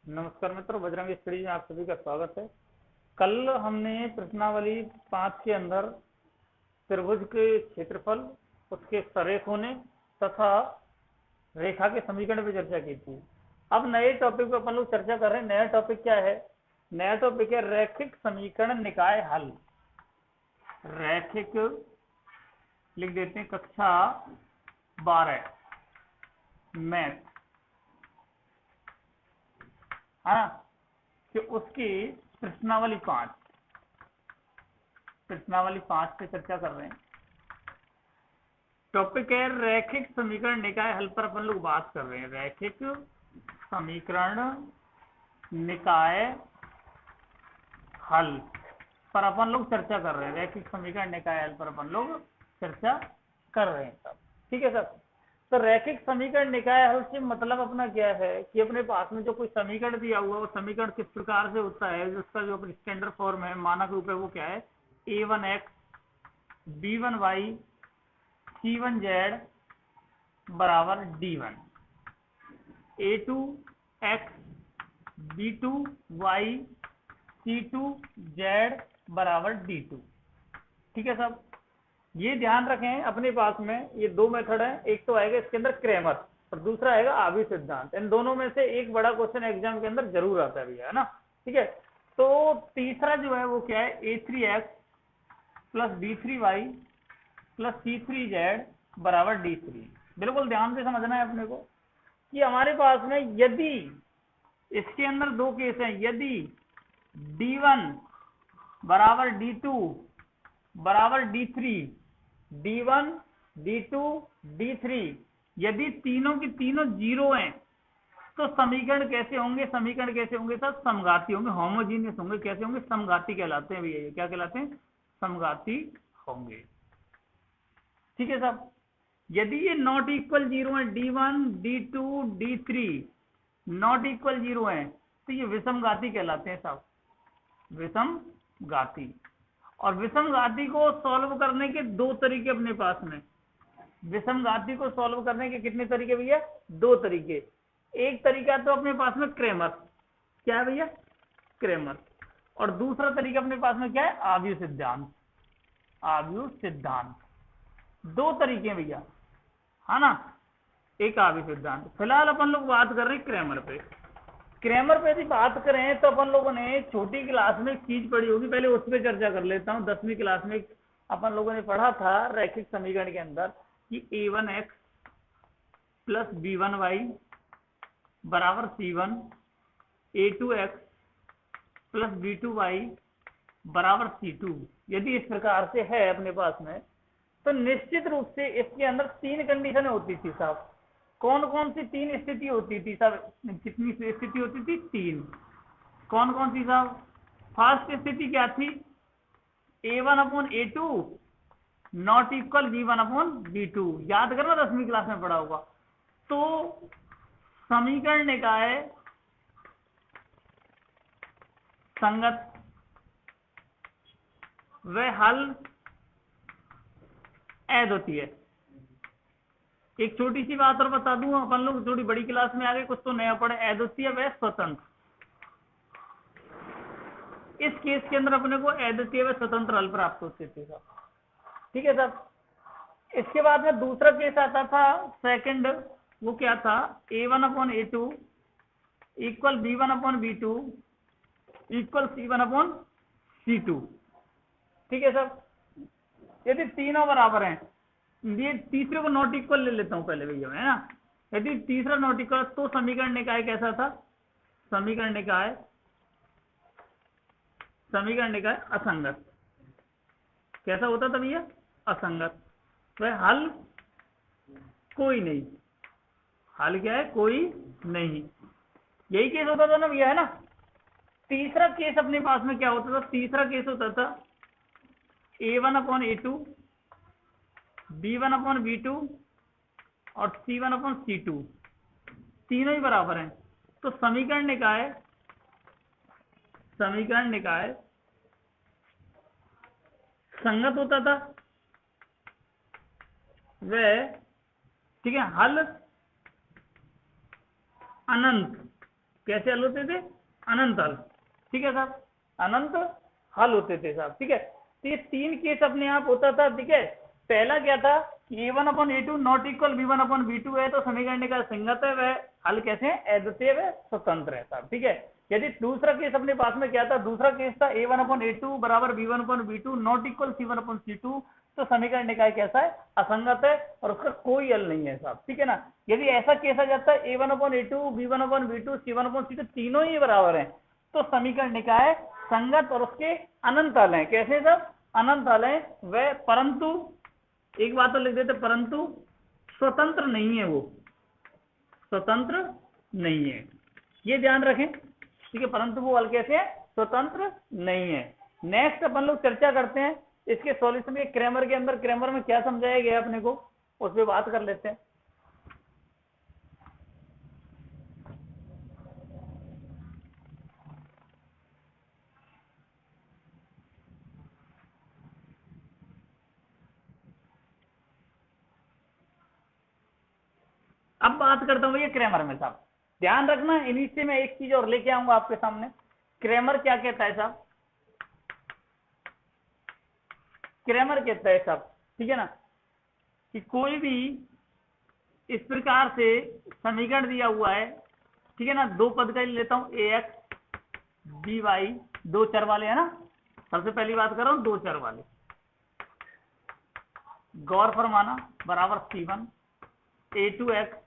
नमस्कार मित्रों, बजरंग स्टडी में आप सभी का स्वागत है। कल हमने प्रश्नावली 5 के अंदर त्रिभुज के क्षेत्रफल, उसके सरेख होने तथा रेखा के समीकरण पर चर्चा की थी। अब नए टॉपिक पर अपन लोग चर्चा कर रहे हैं। नया टॉपिक क्या है? नया टॉपिक है रैखिक समीकरण निकाय हल। रैखिक लिख देते हैं, कक्षा 12 मैथ, है ना, कि उसकी प्रश्नावली 5 पे चर्चा कर रहे हैं। टॉपिक है रैखिक समीकरण निकाय हल पर अपन लोग बात कर रहे हैं। रैखिक समीकरण निकाय हल पर अपन लोग चर्चा कर रहे हैं। रैखिक समीकरण निकाय हल पर अपन लोग चर्चा कर रहे हैं सब। ठीक है सर। तो रैखिक समीकरण निकाय हल से मतलब अपना क्या है कि अपने पास में जो कोई समीकरण दिया हुआ है, वो समीकरण किस प्रकार से होता है, जिसका जो अपनी स्टैंडर्ड फॉर्म है, मानक रूप है, वो क्या है? a1x b1y c1z बराबर d1, a2x b2y c2z बराबर d2। ठीक है सब। ये ध्यान रखें, अपने पास में ये दो मेथड है। एक तो आएगा इसके अंदर क्रैमर और दूसरा आएगा आवी सिद्धांत। इन दोनों में से एक बड़ा क्वेश्चन एग्जाम के अंदर जरूर आता है भैया, है ना। ठीक है। तो तीसरा जो है वो क्या है? a3x plus b3y plus c3z बराबर d3। बिल्कुल ध्यान से समझना है अपने को कि हमारे पास में यदि इसके अंदर दो केस हैं, यदि d1 बराबर d2 बराबर d3, d1 d2 d3, यदि तीनों की तीनों जीरो हैं तो समीकरण कैसे होंगे? समीकरण कैसे होंगे सर? समघाती होंगे, होमोजीनियस होंगे। कैसे होंगे? समघाती कहलाते हैं भैया। ये क्या कहलाते हैं? समघाती होंगे। ठीक है साहब। यदि ये नॉट इक्वल जीरो है, d1 d2 d3 not equal zero है, तो ये विषमघाती कहलाते हैं साहब, विषमघाती। और विषमघाती को सॉल्व करने के दो तरीके अपने पास में। विषमघाती को सॉल्व करने के कितने तरीके भैया? दो तरीके। एक तरीका तो अपने पास में क्रैमर, क्या है भैया? क्रैमर। और दूसरा तरीका अपने पास में क्या है? आव्यूह सिद्धांत। आव्यूह सिद्धांत। दो तरीके भैया, है ना, एक आव्यूह सिद्धांत। फिलहाल अपन लोग बात कर रहे हैं क्रैमर पे। क्रैमर पे यदि बात करें तो अपन लोगों ने छोटी क्लास में एक चीज पढ़ी होगी, पहले उस पर चर्चा कर लेता हूँ। 10वीं क्लास में अपन लोगों ने पढ़ा था रैखिक समीकरण के अंदर कि a1x प्लस b1y बराबर c1, a2x प्लस b2y बराबर c2। यदि इस प्रकार से है अपने पास में, तो निश्चित रूप से इसके अंदर तीन कंडीशन होती थी साहब। कौन कौन सी तीन स्थिति होती थी साहब? कितनी स्थिति होती थी? तीन। कौन कौन सी साहब? फर्स्ट स्थिति क्या थी? a1/a2 not equal b1/b2। याद करना, 10वीं क्लास में पढ़ा होगा। तो समीकरण निकाय संगत व हल अद्वितीय। एक छोटी सी बात और बता दूं, अपन लोग थोड़ी बड़ी क्लास में आ गए, कुछ तो नया पढ़े। अद्वितीय व स्वतंत्र। इस केस के अंदर अपने को अद्वितीय व स्वतंत्र हल प्राप्त होते थे साहब। ठीक है साहब। इसके बाद में दूसरा केस आता था सेकंड, वो क्या था? a1/a2 equal b1/b2 equal c1/c2। ठीक है साहब। यदि तीनों बराबर हैं, ये तीसरे को नॉट इक्वल ले लेता हूं पहले भैया, है ना। यदि तीसरा नॉट इक्वल, तो समीकरण निकाय कैसा था? समीकरण निकाय असंगत। कैसा होता था भैया? असंगत। वह हल कोई नहीं। हल क्या है? कोई नहीं। यही केस होता था ना भैया, है ना। तीसरा केस अपने पास में क्या होता था? तीसरा केस होता था a1/a2 b1/b2 और c1/c2, तीनों ही बराबर हैं। तो समीकरण निकाय संगत होता था वह, ठीक है, हल अनंत कैसे हल होते थे? अनंत हल। ठीक है साहब, अनंत हल होते थे साहब। ठीक है, तो ये 3 केस अपने आप होता था। ठीक है, पहला क्या था? a1/a2 नॉट इक्वल b1/b2 है तो समीकरण का संगत है, वह हल कैसे है? अद्वितीय व स्वतंत्र है साहब। ठीक है, यदि दूसरा केस अपने पास में क्या था? दूसरा केस था a1/a2 बराबर b1/b2 नॉट इक्वल c1/c2, तो समीकरण निकाय कैसा है? असंगत है और उसका कोई हल नहीं है साहब। ठीक है ना, यदि ऐसा केस आ जाता है a1/a2 b1/b2 c1/c2 तीनों ही बराबर हैं, तो समीकरण निकाय संगत और उसके अनंत हल है। कैसे सब? अनंत हल है वह, परंतु एक बात तो लिख देते, परंतु स्वतंत्र नहीं है, वो स्वतंत्र नहीं है, ये ध्यान रखें। ठीक है, परंतु वो हल कैसे है? स्वतंत्र नहीं है। नेक्स्ट अपन लोग चर्चा करते हैं इसके सॉल्यूशन के क्रैमर के अंदर। क्रैमर में क्या समझाया गया अपने को, उस पर बात कर लेते हैं। अब बात करता हूं भैया क्रैमर में साहब। ध्यान रखना, इन्हीं से मैं एक चीज और लेके आऊंगा आपके सामने। क्रैमर क्या कहता है साहब? क्रैमर कहता है साहब, ठीक है ना, कि कोई भी इस प्रकार से समीकरण दिया हुआ है, ठीक है ना, दो पद का लेता हूं, ए एक्स बी वाई, दो चर वाले है ना। सबसे पहली बात कर रहा हूं दो चर वाले। गौर फरमाना बराबर C1 a2x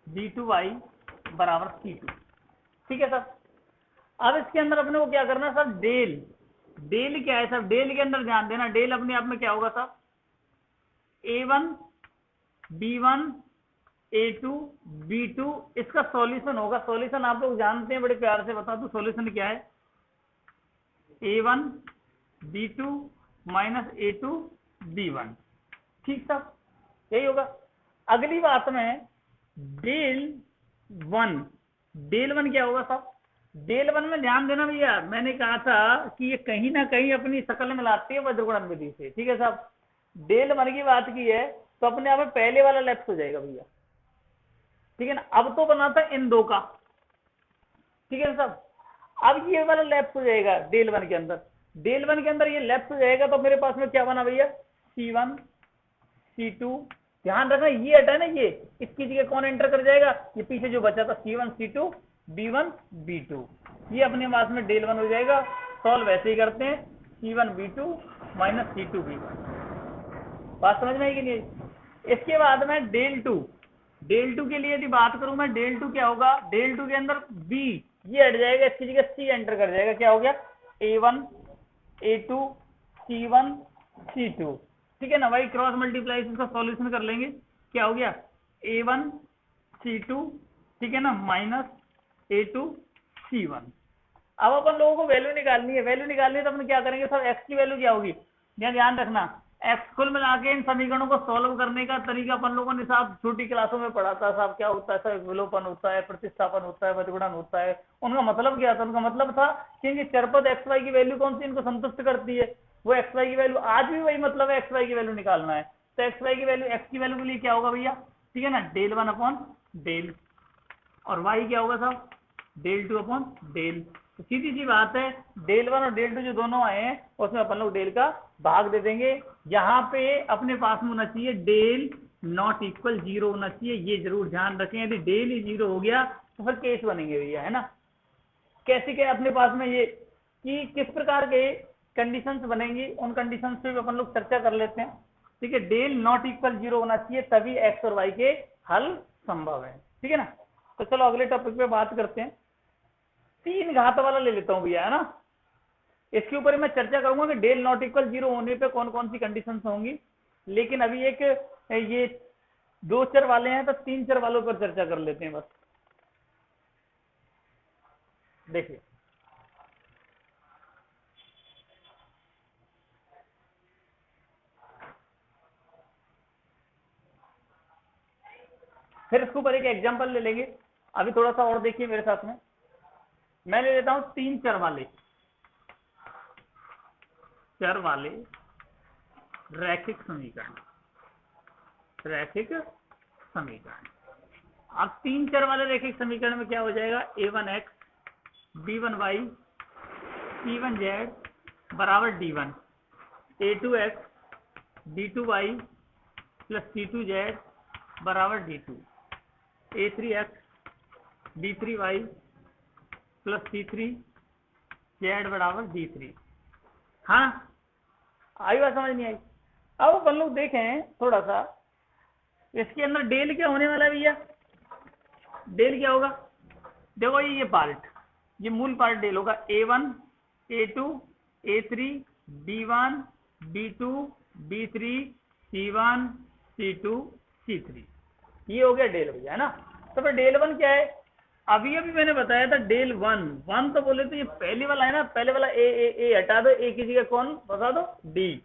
b2y बराबर C2। ठीक है सर, अब इसके अंदर अपने को क्या करना है सर? डेल। डेल क्या है सर? डेल के अंदर ध्यान देना, डेल अपने आप में क्या होगा sir? a1 b1 a2 b2, इसका सॉल्यूशन होगा। सॉल्यूशन आप लोग जानते हैं, बड़े प्यार से बता दो सॉल्यूशन क्या है? a1 b2 minus a2 b1। ठीक साहब, यही होगा। अगली बात में डेल वन, डेल वन क्या होगा साहब? डेल वन में ध्यान देना भैया, मैंने कहा था कि ये कहीं ना कहीं अपनी शकल में लाती है वज्रगुणन विधि से। ठीक है साहब, डेल वन की बात की है तो अपने आप में पहले वाला लेफ्ट हो जाएगा भैया। ठीक है ना, अब तो बना था इन दो का। ठीक है ना साहब, अब ये वाला लेफ्ट हो जाएगा डेल वन के अंदर। डेल वन के अंदर ये लेफ्ट हो जाएगा तो मेरे पास में क्या बना भैया? C1 C2। ध्यान रखना, ये हटा ना, ये इसकी जगह कौन एंटर कर जाएगा? ये पीछे जो बचा था C1 C2 B1 B2, ये अपने पास में डेल वन हो जाएगा। सॉल्व वैसे ही करते हैं, C1 B2 minus C2 B1। बात समझ में आई कि नहीं? इसके बाद में डेल टू, डेल टू के लिए यदि बात करूं मैं, डेल टू क्या होगा? डेल टू के अंदर B ये हट जाएगा, इसकी जगह C एंटर कर जाएगा। क्या हो गया? A1 A2 C1 C2। ठीक है ना, वही क्रॉस मल्टीप्लाई का सॉल्यूशन कर लेंगे। क्या हो गया? A1 C2, ठीक है ना, माइनस A2 C1। अब अपन लोगों को वैल्यू निकालनी है। वैल्यू निकालनी है तो अपन क्या करेंगे सर? एक्स की वैल्यू क्या होगी? ध्यान रखना, एक्स कुल मिला के इन समीकरणों को सॉल्व करने का तरीका अपन लोगों ने साहब छोटी क्लासों में पढ़ा था साहब। क्या होता है सर? विलोपन होता है, प्रतिस्थापन होता है, वज्रगुणन होता है। उनका मतलब क्या था? उनका मतलब था कि इनके चरपद एक्स वाई की वैल्यू कौन सी इनको संतुष्ट करती है, वो एक्स वाई की वैल्यू। आज भी वही मतलब है, एक्स वाई की वैल्यू निकालना है। तो एक्स वाई की वैल्यू, एक्स की वैल्यू के लिए क्या होगा भैया? ठीक है ना, डेल वन अपॉन डेल, और वाई क्या होगा साहब? Del two upon del. तो सीधी सी बात है, डेल वन और डेल टू जो दोनों आए हैं उसमें अपन लोग डेल का भाग दे देंगे। यहाँ पे अपने पास में होना चाहिए डेल नॉट इक्वल 0 होना चाहिए, ये जरूर ध्यान रखें। यदि डेल ही 0 हो गया तो फिर केस बनेंगे भैया, है ना। कैसे क्या अपने पास में ये कि किस प्रकार के कंडीशंस बनेंगी, उन कंडीशंस पे अपन लोग चर्चा कर लेते हैं। ठीक है, डेल नॉट इक्वल 0 होना चाहिए, तभी एक्स और वाई के हल संभव है। ठीक है ना, तो चलो अगले टॉपिक पे बात करते हैं। 3 घात वाला ले लेता हूं भैया, है ना। इसके ऊपर मैं चर्चा करूंगा कि डेल नॉट इक्वल 0 होने पे कौन कौन सी कंडीशंस होंगी। लेकिन अभी एक ये दो चर वाले हैं तो 3 चर वालों पर चर्चा कर लेते हैं बस। देखिए, फिर इसके ऊपर एक एग्जांपल ले लेंगे। अभी थोड़ा सा और देखिए मेरे साथ में, मैं ले लेता हूं 3 चर वाले रैखिक समीकरण। रैखिक समीकरण, अब 3 चर वाले रैखिक समीकरण में क्या हो जाएगा, a1x b1y c1z बराबर d1, a2x b2y plus c2z बराबर d2, a3x b3y plus c3z बराबर d3। हाँ, आई बात समझ नहीं आई? अब अपन लोग देखें थोड़ा सा, इसके अंदर डेल क्या होने वाला है भैया, डेल क्या होगा, देखो ये पार्ट, ये मूल पार्ट डेल होगा, a1 a2 a3 b1 b2 b3 c1 c2 c3, ये हो गया डेल भैया, है ना। तो फिर डेल वन क्या है, अभी मैंने बताया था डेल वन तो बोले तो ये पहले वाला है ना, पहले वाला ए हटा दो, ए की जगह कौन बता दो, डी,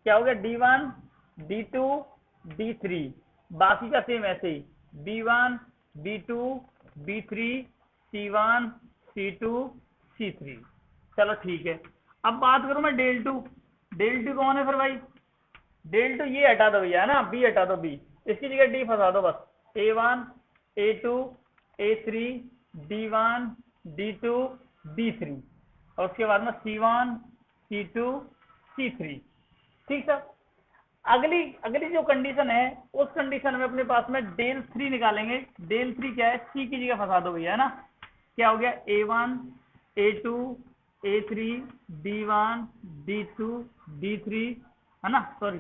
क्या हो गया d1 d2 d3, बाकी का सेम ऐसे ही b1 b2 b3 c1 c2 c3। चलो ठीक है, अब बात करूं मैं डेल टू कौन है फिर भाई, डेल टू ये हटा दो भैया, है ना, बी हटा दो, बी, इसकी जगह डी फंसा दो बस, a1 a2 a3 d1 d2 d3 और उसके बाद में c1 c2 c3। ठीक सर, अगली जो कंडीशन है, उस कंडीशन में अपने पास में डेल 3 निकालेंगे। डेल 3 क्या है, सी की जगह फंसा दो भैया, है ना, क्या हो गया a1 a2 a3 d1 d2 d3, है ना, सॉरी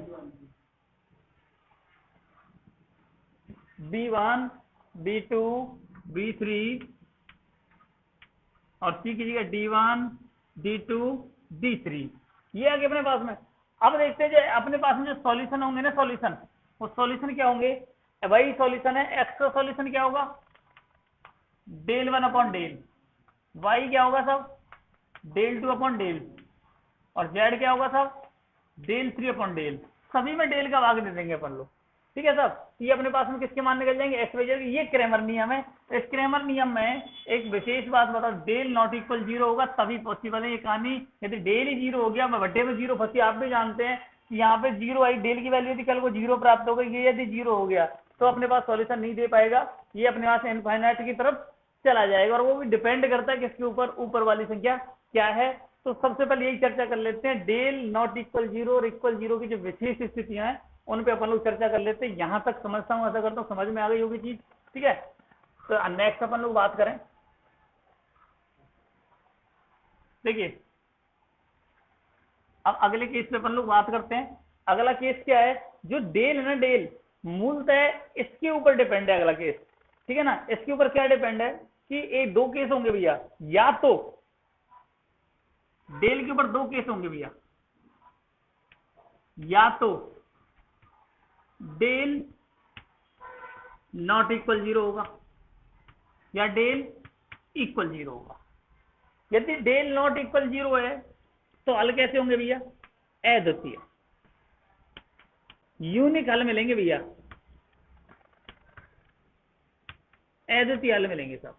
b1 b2 b3 और सी की जगह d1 d2 d3, ये आ गया अपने पास में। अब देखते हैं जो अपने पास में जो सॉल्यूशन होंगे ना, सॉल्यूशन, वो सॉल्यूशन क्या होंगे, वही सॉल्यूशन है, एक्स का सॉल्यूशन क्या होगा, डेल 1 अपॉन डेल, वाई क्या होगा सब, डेल 2 अपॉन डेल, और जेड क्या होगा सब, डेल 3 अपॉन डेल, सभी में डेल का भाग दे देंगे अपन लोग। ठीक है साहब, ये अपने पास में किसके मान निकल जाएंगे, एक्स वाई जेड। ये क्रैमर नियम है। इस क्रैमर नियम में एक विशेष बात बताओ, डेल नॉट इक्वल जीरो होगा तभी पॉसिबल है ये कहानी, यदि डेल ही जीरो हो गया, मैं बट्टे में जीरो फंसी, आप भी जानते हैं कि यहाँ पे जीरो आई, डेल की वैल्यू थी, कल को जीरो प्राप्त हो गई, ये यदि जीरो हो गया तो अपने पास सॉल्यूशन नहीं दे पाएगा, ये अपने पास इनफाइनाइट की तरफ चला जाएगा, और वो भी डिपेंड करता है किसके ऊपर, ऊपर वाली संख्या क्या है। तो सबसे पहले यही चर्चा कर लेते हैं, डेल नॉट इक्वल जीरो और इक्वल जीरो की जो विशेष स्थितियां हैं उन पे अपन लोग चर्चा कर लेते हैं। यहां तक समझता हूं, ऐसा करता हूं समझ में आ गई होगी चीज। ठीक है, तो नेक्स्ट अपन लोग बात करें, देखिए अब अगले केस पे अपन लोग बात करते हैं। अगला केस क्या है, जो डेल है ना, डेल मूलतः इसके ऊपर डिपेंड है अगला केस। ठीक है ना, इसके ऊपर क्या डिपेंड है कि एक दो केस होंगे भैया, या तो डेल के ऊपर दो केस होंगे भैया, या तो डेल नॉट इक्वल जीरो होगा या डेल इक्वल जीरो होगा। यदि डेल नॉट इक्वल जीरो है तो हल कैसे होंगे भैया, अद्वितीय, यूनिक हल मिलेंगे भैया, अद्वितीय हल मिलेंगे सब,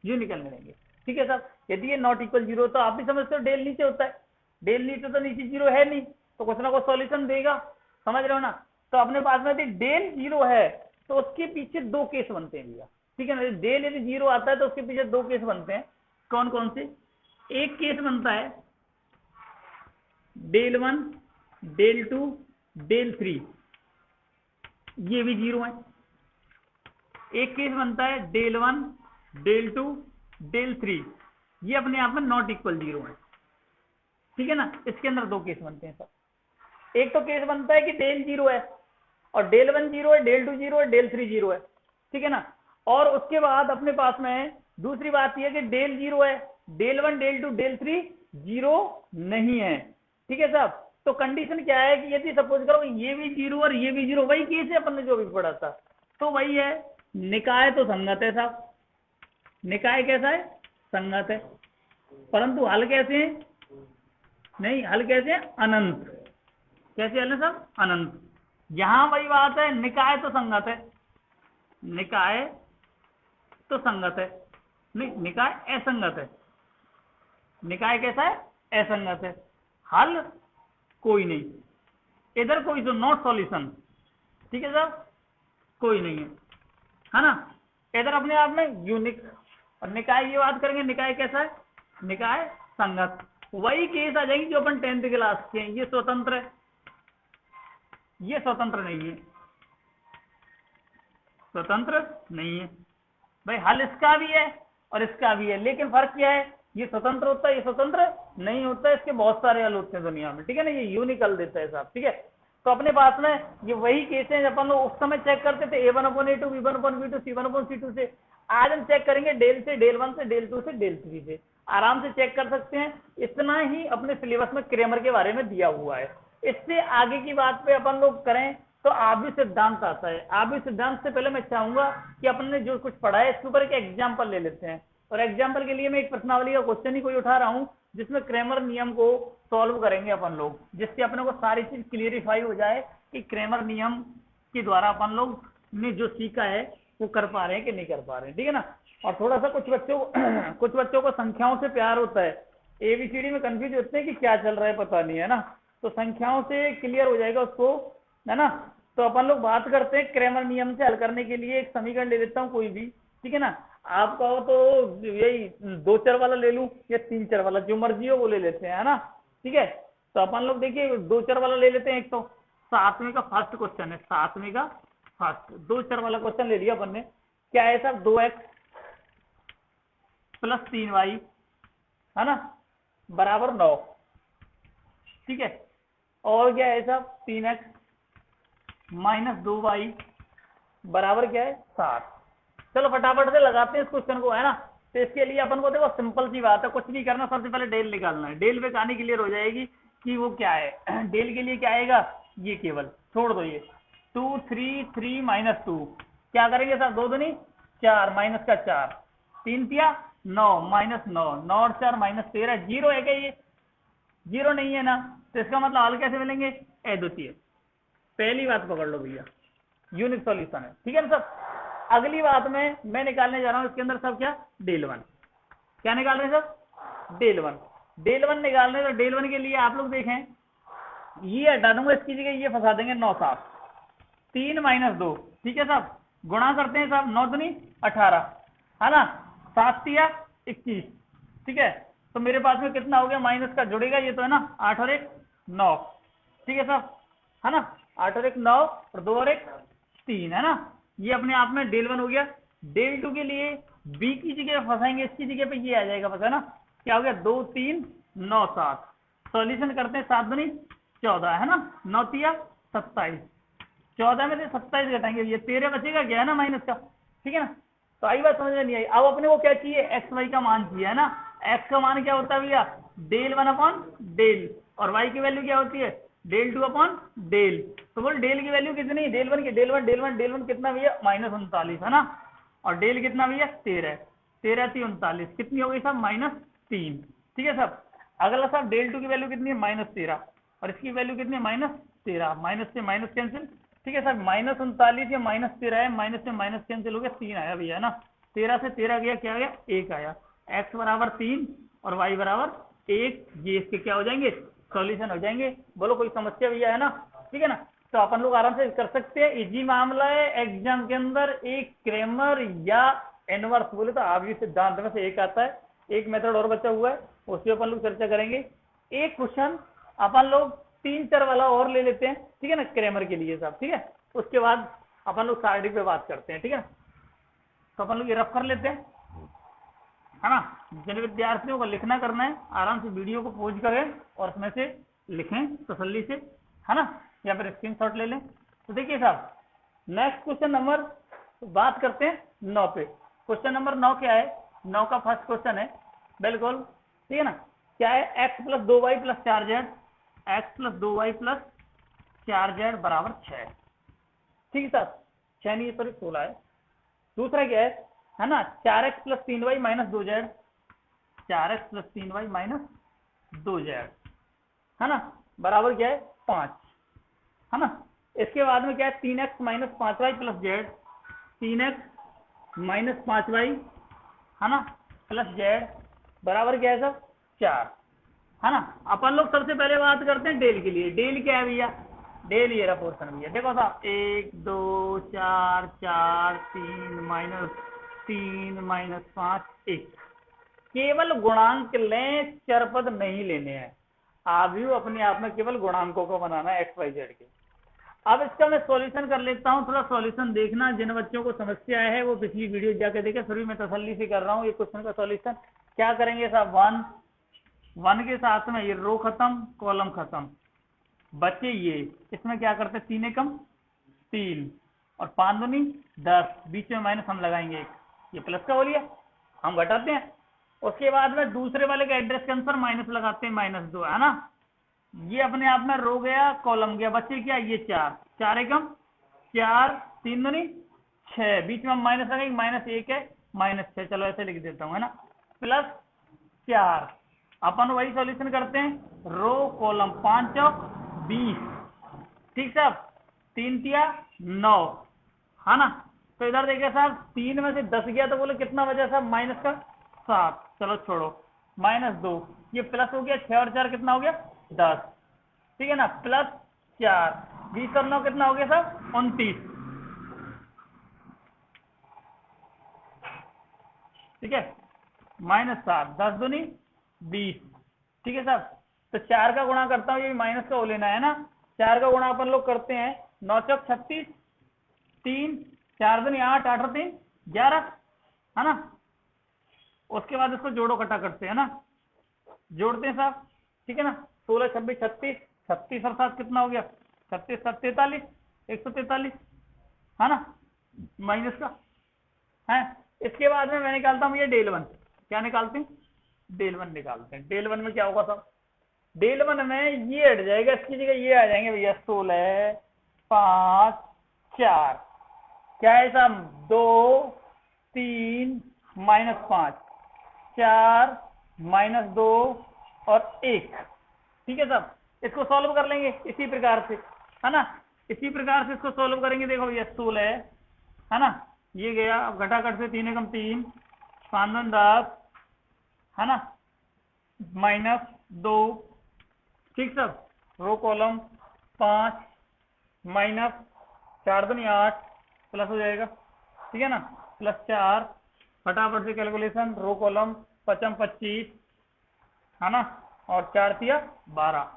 यूनिक हल मिलेंगे। ठीक है साहब, यदि ये नॉट इक्वल जीरो तो आप भी समझते हो डेल नीचे होता है, डेल नीचे तो नीचे जीरो है नहीं, तो कुछ ना कुछ सॉल्यूशन देगा, समझ रहे हो ना। तो अपने पास में यदि डेल जीरो है तो उसके पीछे दो केस बनते हैं भैया। ठीक है ना, डेल यदि जीरो आता है तो उसके पीछे दो केस बनते हैं। कौन कौन से, एक केस बनता है डेल 1 डेल 2 डेल 3, ये भी जीरो है। एक केस बनता है डेल 1 डेल 2 डेल 3, ये अपने आप में नॉट इक्वल जीरो है। ठीक है ना, इसके अंदर दो केस बनते हैं सब। एक तो केस बनता है कि डेल जीरो है और डेल 1 जीरो है, डेल 2 जीरो है, डेल 3 जीरो है। ठीक है ना, और उसके बाद अपने पास में दूसरी बात यह है कि डेल जीरो है, डेल 1 डेल 2 डेल 3 जीरो नहीं है। ठीक है साहब, तो कंडीशन क्या है कि यदि सपोज करो ये भी जीरो और ये भी जीरो, वही केस है अपन ने जो भी पढ़ा था, तो वही है, निकाय तो संगत है साहब, निकाय कैसा है, संगत है, परंतु हल कैसे है, नहीं हल कैसे है, अनंत। कैसे हल है साहब, अनंत। यहां वही बात है, निकाय तो संगत है, निकाय तो संगत है, नहीं निकाय असंगत है, निकाय कैसा है, असंगत है, हल कोई नहीं, इधर कोई तो नॉट सॉल्यूशन। ठीक है साहब, कोई नहीं है ना। इधर अपने आप में यूनिक। और निकाय की बात करेंगे, निकाय कैसा है, निकाय संगत। वही केस आ जाएगी जो अपन 10th क्लास के हैं। ये स्वतंत्र है, ये स्वतंत्र नहीं है, स्वतंत्र नहीं है भाई। हल इसका भी है और इसका भी है, लेकिन फर्क क्या है, ये स्वतंत्र होता है, ये स्वतंत्र नहीं होता है। इसके बहुत सारे हल होते हैं दुनिया में, ठीक है ना। ये यूनिक हल देता है साहब, ठीक है। तो अपने पास में ये वही केस है जब अपन लोग उस समय चेक करते थे a1/a2, b1/b2, c1/c2 से। आज हम चेक करेंगे डेल से, डेल 1 से, डेल 2 से, डेल 3 से। आराम से चेक कर सकते हैं। इतना ही अपने सिलेबस में क्रेमर के बारे में दिया हुआ है। इससे आगे की बात पे अपन लोग करें तो आवी सिद्धांत आता है। आवी सिद्धांत से पहले मैं चाहूंगा कि अपन ने जो कुछ पढ़ा है इसके ऊपर एक एग्जाम्पल ले लेते हैं। और एग्जाम्पल के लिए मैं एक प्रश्नावली का क्वेश्चन ही कोई उठा रहा हूं जिसमें क्रेमर नियम को सॉल्व करेंगे अपन लोग, जिससे अपने को सारी चीज क्लियरिफाई हो जाए कि क्रेमर नियम के द्वारा अपन लोग ने जो सीखा है वो कर पा रहे हैं कि नहीं कर पा रहे हैं, ठीक है ना। और थोड़ा सा कुछ बच्चों को संख्याओं से प्यार होता है, एबीसीडी में कंफ्यूज होते हैं कि क्या चल रहा है पता नहीं, है ना। तो संख्याओं से क्लियर हो जाएगा उसको, है ना। तो अपन लोग बात करते हैं क्रेमर नियम से हल करने के लिए। एक समीकरण ले लेता हूँ कोई भी, ठीक है ना। आप कहो तो यही 2 चर वाला ले लूं या 3 चर वाला, जो मर्जी हो वो ले लेते हैं, है ना, ठीक है। तो अपन लोग देखिए 2 चर वाला ले लेते हैं। एक तो 7वें का फर्स्ट क्वेश्चन है, 7वें का फर्स्ट 2 चर वाला क्वेश्चन ले लिया अपन ने। क्या है सर, 2x + 3y, है ना, बराबर 9, ठीक है। और क्या है साहब, 3x - 2y बराबर क्या है, 7। चलो फटाफट से लगाते हैं इस क्वेश्चन को, है ना। तो इसके लिए अपन को देखो सिंपल सी बात है, कुछ नहीं करना, सबसे पहले डेल निकालना है। डेल पे कहानी क्लियर हो जाएगी कि वो क्या है। डेल के लिए क्या आएगा, ये केवल छोड़ दो, ये 2 3 3 - 2, क्या करेंगे साहब, 2 दूनी 4, माइनस का 4, 3 तिया 9, -9, 9 और 4 -13, जीरो है क्या, ये जीरो नहीं है ना। तो इसका मतलब हल कैसे मिलेंगे, अद्वितीय। पहली बात पकड़ लो भैया, यूनिक सॉल्यूशन है, ठीक है ना सब। अगली बात में मैं निकालने जा रहा हूं इसके अंदर सब क्या, डेल 1। क्या निकाल रहे हैं सब, डेल 1। डेल 1 निकाल रहे हैं, तो डेल 1 के लिए आप लोग देखें, ये हटा दूंगा, इसकी जगह ये फंसा देंगे 9 7, 3 - 2, ठीक है साहब। गुणा करते हैं साहब, 9 दूनी 18, है ना, 7 तिया 21, ठीक है। तो मेरे पास में कितना हो गया, माइनस का जुड़ेगा ये तो, है ना, 8 और 1 9, ठीक है साहब, है ना। 8 और 1 9 और 2 और 1 3, है ना। ये अपने आप में डेल 1 हो गया। डेल 2 के लिए बी की जगह फंसाएंगे, इसकी जगह पे ये आ जाएगा बस, है ना। क्या हो गया, 2 3 9 7। सॉल्यूशन करते हैं, 7 दूनी 14, है ना, 9 तिया 27, 14 में से 27 घटाएंगे, ये 13 बचेगा क्या, है ना, माइनस का, ठीक है ना। तो आई बात समझ में नहीं आई। अब अपने को क्या चाहिए, एक्स वाई का मान चाहिए, है ना। एक्स का मान क्या होता है भैया, डेल 1/डेल, और वाई की वैल्यू क्या होती है, डेल 2/डेल। तो बोल डेल की वैल्यू कितनी, डेल 1 की, डेल 1 डेल 1 डेल 1 कितना भैया, -39, है ना। और डेल कितना भैया, 13, 13 3 39, कितनी हो गई साहब, -3, ठीक है साहब। अगला साहब डेल 2 की वैल्यू कितनी है, -13, और इसकी वैल्यू कितनी है, -13, माइनस से माइनस कैंसिल, ठीक है साहब। -39 या -13 है, माइनस से माइनस कैंसिल हो गया, 3 आया भैया, है ना। 13 से 13 गया, क्या आ गया, 1 आया। x बराबर 3 और y बराबर 1, ये इसके क्या हो जाएंगे, सॉल्यूशन हो जाएंगे। बोलो कोई समस्या भैया, है ना, ठीक है ना। तो अपन लोग आराम से कर सकते हैं, इजी मामला है। एग्जाम के अंदर एक क्रेमर या इनवर्स बोले तो आवी सिद्धांत में से एक आता है। एक मेथड और बचा हुआ है, उसके अपन लोग चर्चा करेंगे। एक क्वेश्चन अपन लोग 3 चर वाला और ले लेते हैं, ठीक है ना, क्रेमर के लिए साहब, ठीक है। उसके बाद अपन लोग सारणी पे बात करते हैं, ठीक है। तो अपन लोग ये रफ कर लेते हैं, है ना। जिन विद्यार्थियों को लिखना करना है आराम से वीडियो को पॉज करें और उसमें से लिखें तसल्ली से, है ना, या फिर स्क्रीनशॉट ले लें। तो देखिए साहब, नेक्स्ट क्वेश्चन नंबर बात करते हैं 9 पे। क्वेश्चन नंबर 9 क्या है, 9 का फर्स्ट क्वेश्चन है, बिल्कुल, ठीक है ना। क्या है, x + 2y + 4z, x + 2y + 4z बराबर 6, ठीक है साहब। 6 नहीं, सॉरी 16 है। दूसरा क्या है ना, 4x + 3y - 2z, 4x + 3y - 2z, है ना, बराबर क्या है, 5, है ना। इसके बाद में क्या है, 3x - 5y + z, 3x - 5y, है ना, + z बराबर क्या है सर, 4, है ना। अपन लोग सबसे पहले बात करते हैं डेल के लिए। डेल क्या है भैया, डेल ये रहा पोर्शन भैया, देखो साहब, 1 2 4 4 3 - 3 माइनस 5 1। केवल गुणांक लें, चरपद नहीं लेने हैं। आप भी अपने आप में केवल गुणांकों को बनाना है एक्स वाई जेड के। अब इसका मैं सॉल्यूशन कर लेता हूं, थोड़ा सॉल्यूशन देखना। जिन बच्चों को समस्या है वो पिछली वीडियो जाके देखें, फिर भी मैं तसल्ली से कर रहा हूँ ये क्वेश्चन का सॉल्यूशन। क्या करेंगे साहब, 1 के साथ में ये रो खत्म, कॉलम खत्म, बचे ये। इसमें क्या करते, 3 एकम 3 और 5 दूनी 10, बीच में माइनस हम लगाएंगे 1, ये प्लस का हो लिया, हम घटाते हैं। उसके बाद में दूसरे वाले का एड्रेस के अनुसार माइनस लगाते हैं, -2 है ना। ये अपने आप में रो गया, कॉलम गया, बचे क्या, ये 4 एकम 4, 3 दूनी 6, बीच में हम माइनस लगाएंगे, -1 है -6, चलो ऐसे लिख देता हूँ है ना, +4। अपन वही सॉल्यूशन करते हैं, रो कॉलम 5 चौक 20, ठीक साहब, 3 तिया 9 है ना। तो इधर देखिए साहब, 3 में से 10 गया तो बोले कितना बचा साहब, माइनस का 7, चलो छोड़ो, -2, ये प्लस हो गया, 6 और 4 कितना हो गया 10, ठीक है ना, +4, 20 और 9 कितना हो गया साहब 29, ठीक है, -7, 10 दूनी 20, ठीक है साहब। तो 4 का गुणा करता हूँ, ये माइनस का हो लेना है ना, 4 का गुणा अपन लोग करते हैं, 9 चौक 36, 3 4 दूनी 8, 8 और 3 11 है ना। उसके बाद इसको जोड़ो कटा करते हैं ना, जोड़ते हैं साहब, ठीक है ना, 16 26 36, 36 और 7 कितना हो गया 36 7 43, 143 है ना, माइनस का है। इसके बाद में मैं निकालता हूँ ये डेल 1, क्या निकालते हैं, डेल 1 निकालते हैं। डेल 1 में क्या होगा साहब, डेल 1 में ये हट जाएगा, इसकी जगह ये आ जाएंगे भैया, 16 5 4, क्या है साहब 2 3 -5 4 -2 और 1, ठीक है साहब। इसको सॉल्व कर लेंगे इसी प्रकार से, है ना, इसी प्रकार से इसको सॉल्व करेंगे। देखो भैया 16 है ना, ये गया, अब घटा कर से 3 एकम 3, 5 दूनी 10 है ना, -2, ठीक सब, रो कॉलम 5 -4 दूनी 8 प्लस हो जाएगा, ठीक है ना, +4, फटाफट से कैलकुलेशन, रो कॉलम 5 25 है ना, और 4 तिया 12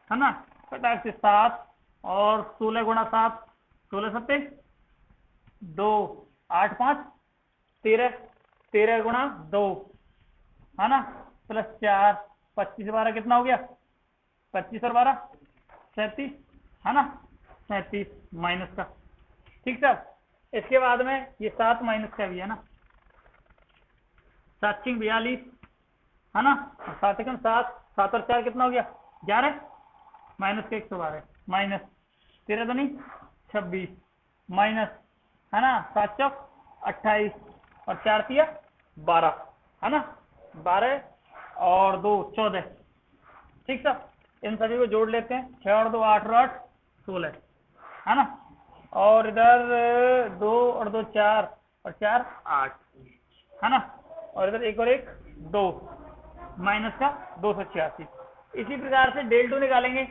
है ना, फटाक से 7 और 16 गुणा 7, 16 सत्ते 2, 8 5 13, 13 गुणा 2 है ना, +4, 25 12 कितना हो गया, 25 और 12 37 है ना, 37 माइनस का, ठीक साहब। इसके बाद में ये 7 माइनस का भी है ना, 7 6 42 है ना, 7 एकम 7, 7 और 4 कितना हो गया 11, माइनस का 112, माइनस 13 दूनी 26, माइनस है ना, 7 चौक 28 और 4 तिया 12 है ना, 12 और 2 14, ठीक साहब। इन सभी को जोड़ लेते हैं, 6 और 2 8 और 8 16 है ना, और इधर 2 और 2 4 और 4 8 है ना, और इधर 1 और 1 2, माइनस का 286। इसी प्रकार से डेल 2 निकालेंगे,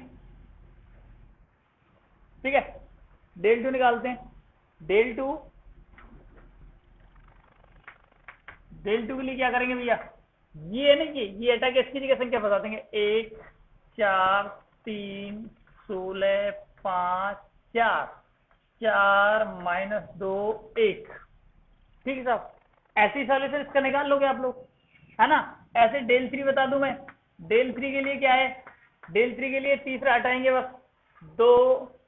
ठीक है, डेल 2 निकालते हैं। डेल 2 के लिए क्या करेंगे भैया, ये नहीं, ये हटा के इसकी जगह संख्या बता देंगे, 1 4 3 16 5 4 4 -2 1, ठीक है साहब। ऐसी सॉल्यूशन इसका निकाल लोगे आप लोग, है ना। ऐसे डेल 3 बता दूं मैं, डेल 3 के लिए क्या है, डेल 3 के लिए तीसरा हटाएंगे बस,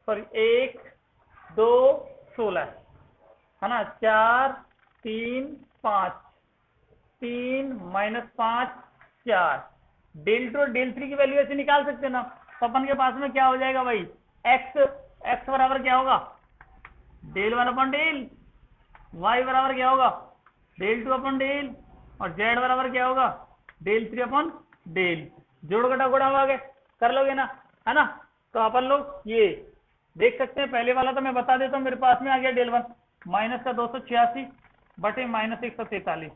1 2 16 है ना, 4 3 5 3 -5 4, डेल 2 और डेल 3 की वैल्यू ऐसे निकाल सकते ना। तो अपन के पास में क्या हो जाएगा भाई, x बराबर क्या होगा, डेल 1 अपॉन डेल, y बराबर क्या होगा, डेल 2 अपॉन डेल, और z बराबर क्या होगा, डेल 3 अपॉन डेल। जोड़ घटा गुणा आगे कर लोगे ना, है ना। तो अपन लोग ये देख सकते हैं, पहले वाला तो मैं बता देता हूँ, मेरे पास में आ गया डेल 1 माइनस का 286 बटे -143,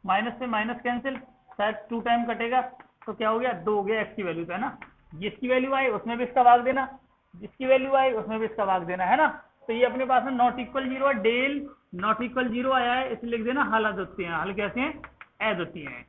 माइनस से माइनस कैंसिल, शायद 2 टाइम कटेगा, तो क्या हो गया 2 हो गया एक्स की वैल्यू, है ना। जिसकी वैल्यू आई उसमें भी इसका भाग देना, जिसकी वैल्यू आई उसमें भी इसका भाग देना, है ना। तो ये अपने पास में नॉट इक्वल 0 है, डेल नॉट इक्वल 0 आया है, इसलिए लिख देना हल अद्वितीय है। हल कैसे हैं? अद्वितीय है,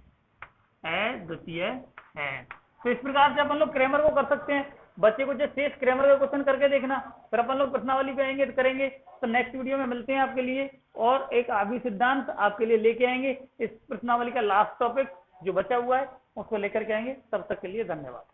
अद्वितीय है। तो इस प्रकार से अपन लोग क्रैमर को कर सकते हैं। बच्चे को जो शेष क्रैमर का क्वेश्चन करके देखना, फिर अपन लोग प्रश्नावली पे आएंगे तो करेंगे। तो नेक्स्ट वीडियो में मिलते हैं आपके लिए, और एक आगे सिद्धांत आपके लिए लेके आएंगे। इस प्रश्नावली का लास्ट टॉपिक जो बचा हुआ है उसको लेकर के आएंगे। तब तक के लिए धन्यवाद।